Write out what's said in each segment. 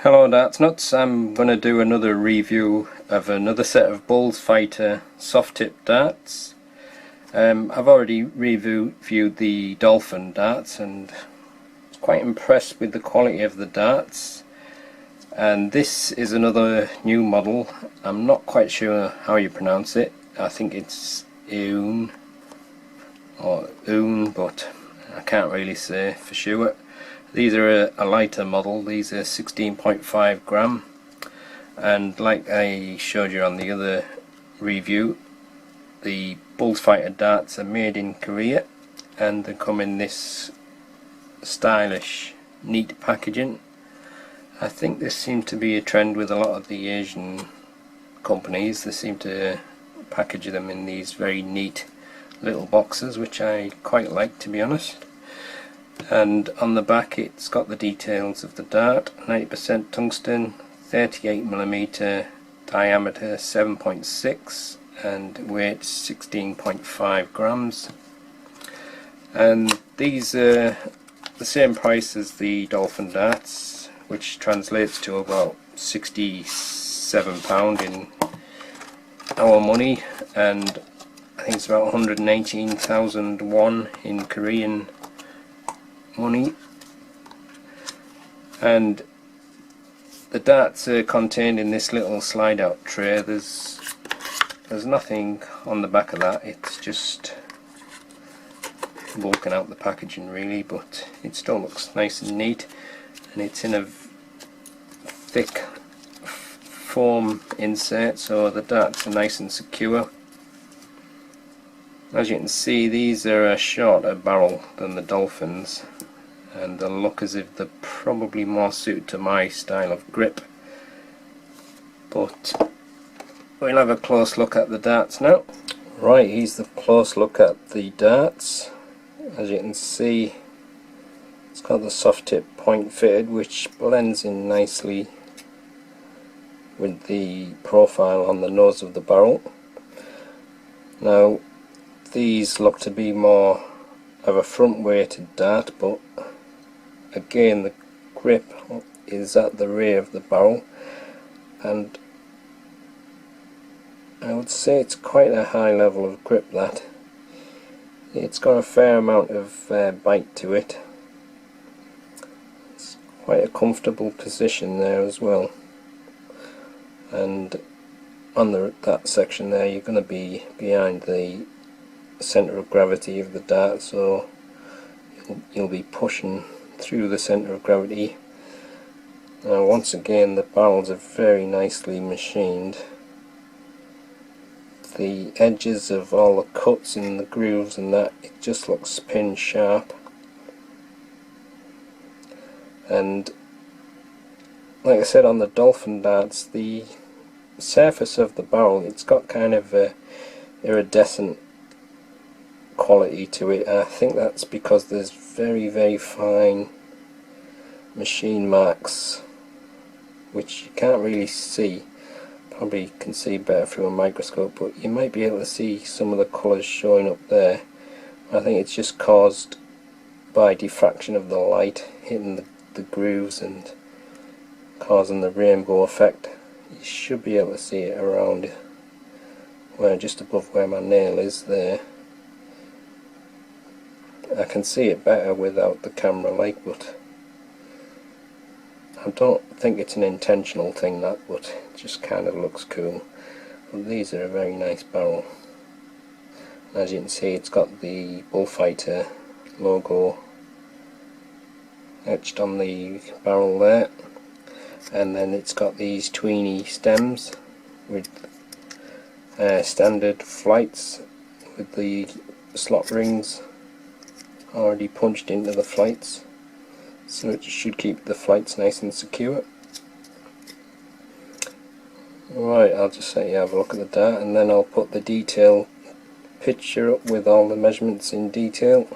Hello darts nuts, I'm going to do another review of another set of Bulls Fighter soft tip darts. I've already reviewed the Dolphin darts and quite impressed with the quality of the darts, and this is another new model. I'm not quite sure how you pronounce it. I think it's Aun or Aun, but I can't really say for sure. These are a lighter model. These are 16.5 gram, and like I showed you on the other review, the Bulls Fighter darts are made in Korea and they come in this stylish, neat packaging. I think this seems to be a trend with a lot of the Asian companies. They seem to package them in these very neat little boxes, which I quite like, to be honest. And on the back it's got the details of the dart: 90% tungsten, 38mm diameter, 7.6, and weight 16.5 grams. And these are the same price as the Dolphin darts, which translates to about £67 in our money, and I think it's about 118,000 won in Korean money. And the darts are contained in this little slide out tray. There's nothing on the back of that, it's just bulking out the packaging really, but it still looks nice and neat, and it's in a thick foam insert, so the darts are nice and secure. As you can see, these are a shorter barrel than the Dolphins, and they'll look as if they're probably more suited to my style of grip. But we'll have a close look at the darts now. Right, here's the close look at the darts. As you can see, it's got the soft tip point fitted, which blends in nicely with the profile on the nose of the barrel. Now, these look to be more of a front weighted dart, but again the grip is at the rear of the barrel, and I would say it's quite a high level of grip. That it's got a fair amount of bite to it. It's quite a comfortable position there as well, and on that section there you're going to be behind the centre of gravity of the dart, so you'll be pushing through the centre of gravity. Now once again, the barrels are very nicely machined. The edges of all the cuts in the grooves and that, it just looks pin sharp. And like I said on the Dolphin darts, the surface of the barrel, it's got kind of a iridescent quality to it. I think that's because there's very fine machine marks which you can't really see. Probably can see better through a microscope, but you might be able to see some of the colours showing up there. I think it's just caused by diffraction of the light hitting the grooves and causing the rainbow effect. You should be able to see it around just above where my nail is there. I can see it better without the camera light, but I don't think it's an intentional thing, that, but it just kind of looks cool. But these are a very nice barrel. As you can see, it's got the Bullfighter logo etched on the barrel there, and then it's got these tweeny stems with standard flights with the slot rings already punched into the flights, so it should keep the flights nice and secure. Right, I'll just let you have a look at the dart, and then I'll put the detail picture up with all the measurements in detail.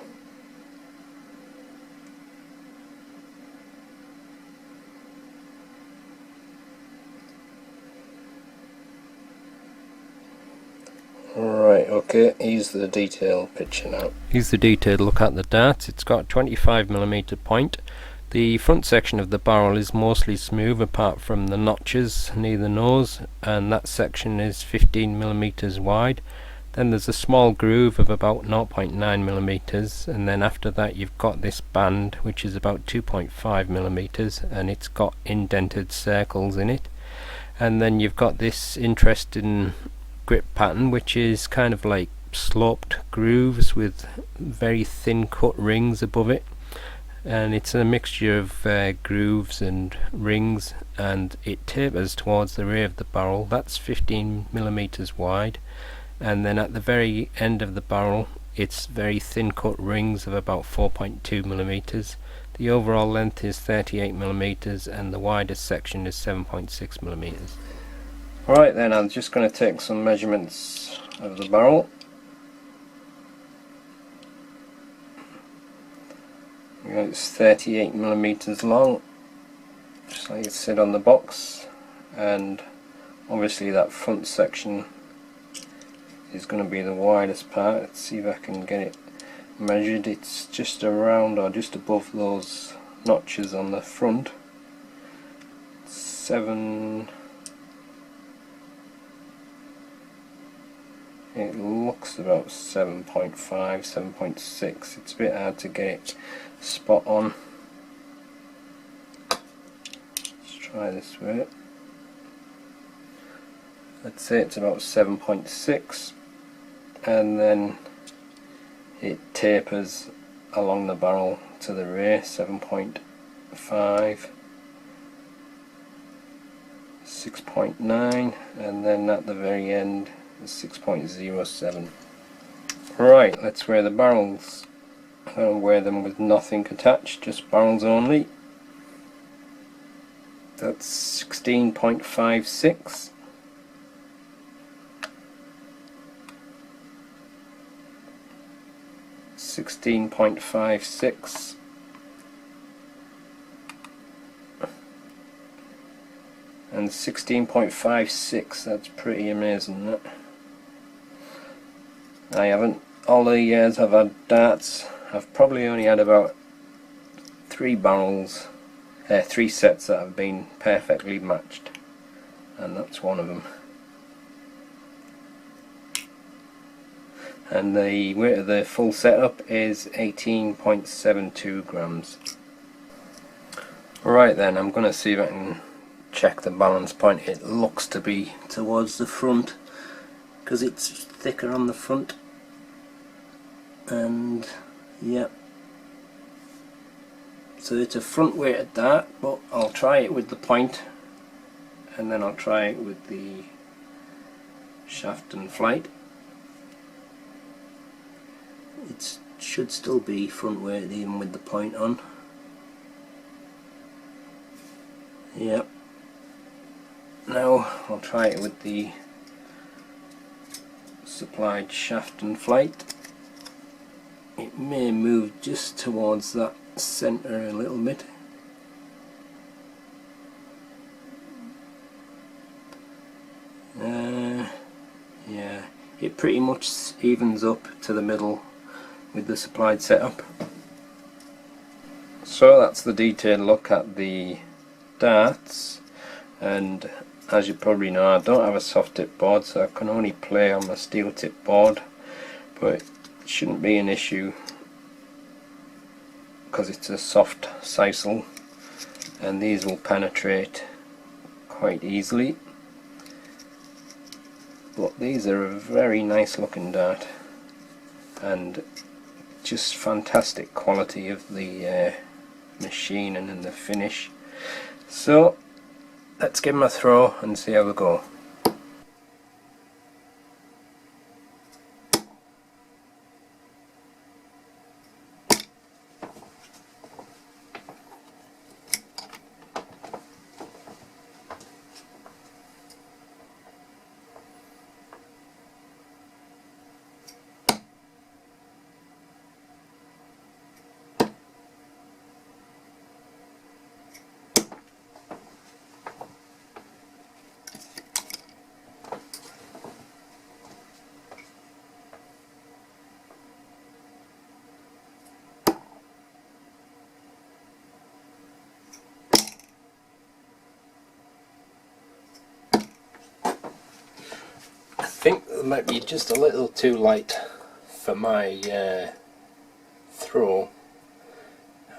Right, okay, here's the detailed picture now. Here's the detailed look at the dart. It's got a 25mm point, The front section of the barrel is mostly smooth apart from the notches near the nose, and that section is 15mm wide. Then there's a small groove of about 0.9mm, and then after that you've got this band which is about 2.5mm, and it's got indented circles in it. And then you've got this interesting grip pattern which is kind of like sloped grooves with very thin cut rings above it, and it's a mixture of grooves and rings, and it tapers towards the rear of the barrel. That's 15mm wide, and then at the very end of the barrel it's very thin cut rings of about 4.2mm. The overall length is 38mm and the widest section is 7.6mm. Alright then, I'm just going to take some measurements of the barrel. It's 38mm long, just like it said on the box, and obviously that front section is going to be the widest part. Let's see if I can get it measured. It's just around or just above those notches on the front. It looks about 7.5, 7.6. It's a bit hard to get it spot on. Let's try this way. Let's say it's about 7.6, and then it tapers along the barrel to the rear, 7.5, 6.9, and then at the very end 6.07. Right, let's weigh the barrels. I'll weigh them with nothing attached, just barrels only. That's 16.56. And 16.56, that's pretty amazing, that. I haven't, all the years I've had darts, I've probably only had about 3 sets that have been perfectly matched, and that's one of them. And the weight of the full setup is 18.72 grams. Right then, I'm going to see if I can check the balance point. It looks to be towards the front because it's thicker on the front, and yeah, so it's a front weighted dart, but I'll try it with the point and then I'll try it with the shaft and flight. It should still be front weighted even with the point on. Yep. Now I'll try it with the supplied shaft and flight. It may move just towards that centre a little bit. Yeah, it pretty much evens up to the middle with the supplied setup. So that's the detailed look at the darts, and as you probably know, I don't have a soft tip board, so I can only play on my steel tip board, but it shouldn't be an issue because it's a soft sisal and these will penetrate quite easily. But these are a very nice looking dart and just fantastic quality of the machining and the finish. So let's give them a throw and see how we go. think it might be just a little too light for my throw.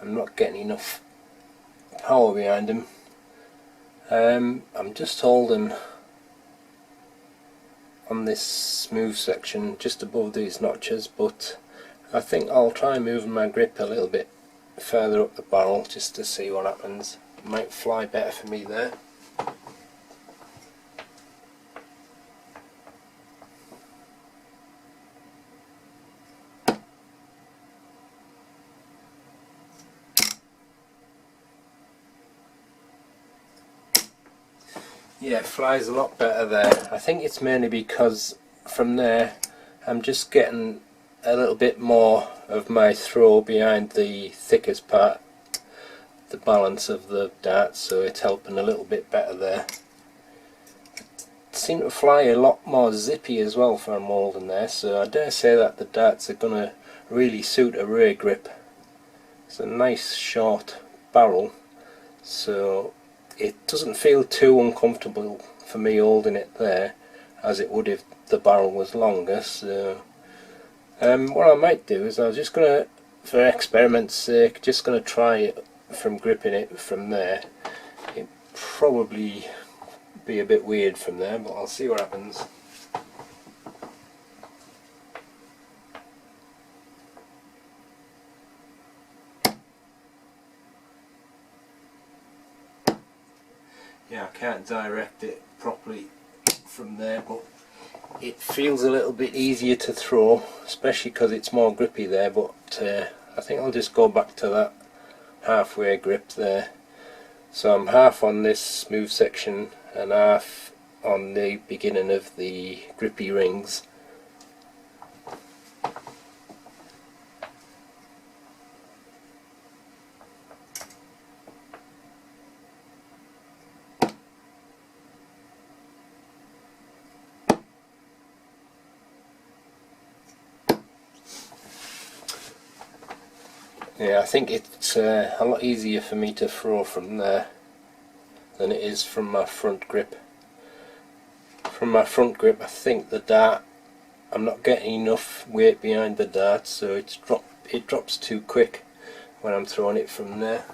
I'm not getting enough power behind him. I'm just holding on this smooth section just above these notches, but I think I'll try moving my grip a little bit further up the barrel just to see what happens. It might fly better for me there. Yeah, it flies a lot better there. I think it's mainly because from there I'm just getting a little bit more of my throw behind the thickest part, the balance of the dart, so it's helping a little bit better there. It seemed to fly a lot more zippy as well for a mould in there, so I dare say that the darts are going to really suit a rear grip. It's a nice short barrel, so it doesn't feel too uncomfortable for me holding it there as it would if the barrel was longer. So what I might do is I'm just going to, for experiment's sake, just going to try it from gripping it from there. It probably be a bit weird from there, but I'll see what happens. Yeah, I can't direct it properly from there, but it feels a little bit easier to throw, especially because it's more grippy there, but I think I'll just go back to that halfway grip there. So I'm half on this smooth section and half on the beginning of the grippy rings. Yeah, I think it's a lot easier for me to throw from there than it is from my front grip. From my front grip, I think the dart, I'm not getting enough weight behind the dart, so it drops too quick when I'm throwing it from there.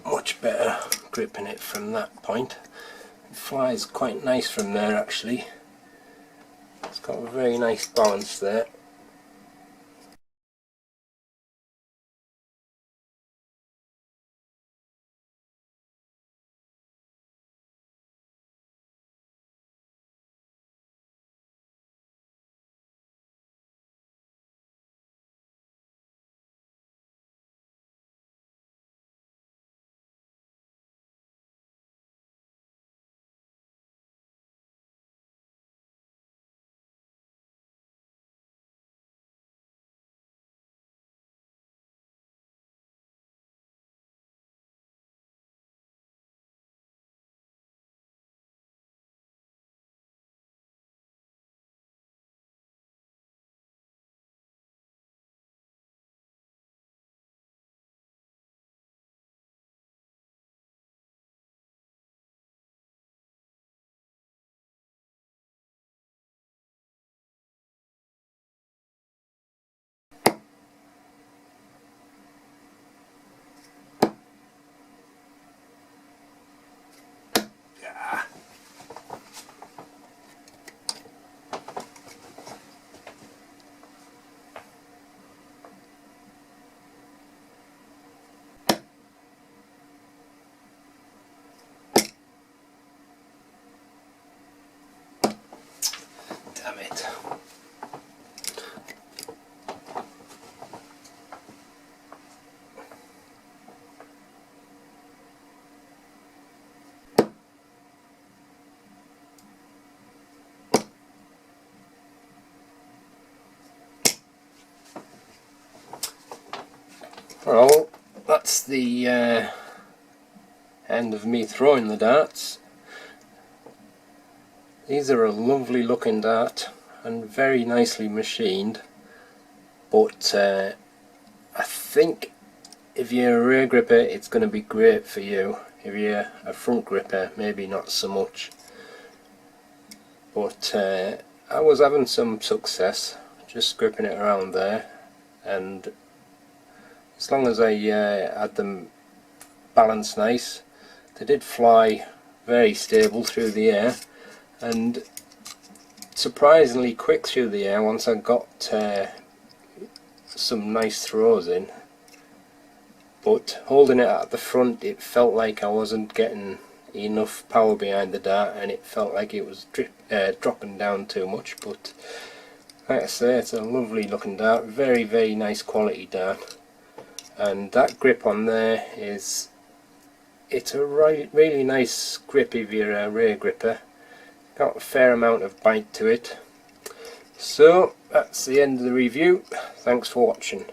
Much better gripping it from that point. It flies quite nice from there actually. It's got a very nice balance there. Damn it. Well, that's the end of me throwing the darts. These are a lovely looking dart and very nicely machined, but I think if you're a rear gripper it's going to be great for you. If you're a front gripper, maybe not so much. But I was having some success just gripping it around there, and as long as I had them balanced nice, they did fly very stable through the air and surprisingly quick through the air once I got some nice throws in. But holding it at the front, it felt like I wasn't getting enough power behind the dart, and it felt like it was dropping down too much. But like I say, it's a lovely looking dart, very nice quality dart, and that grip on there it's a really nice grip if you're a rear gripper. Got a fair amount of bite to it. So that's the end of the review. Thanks for watching.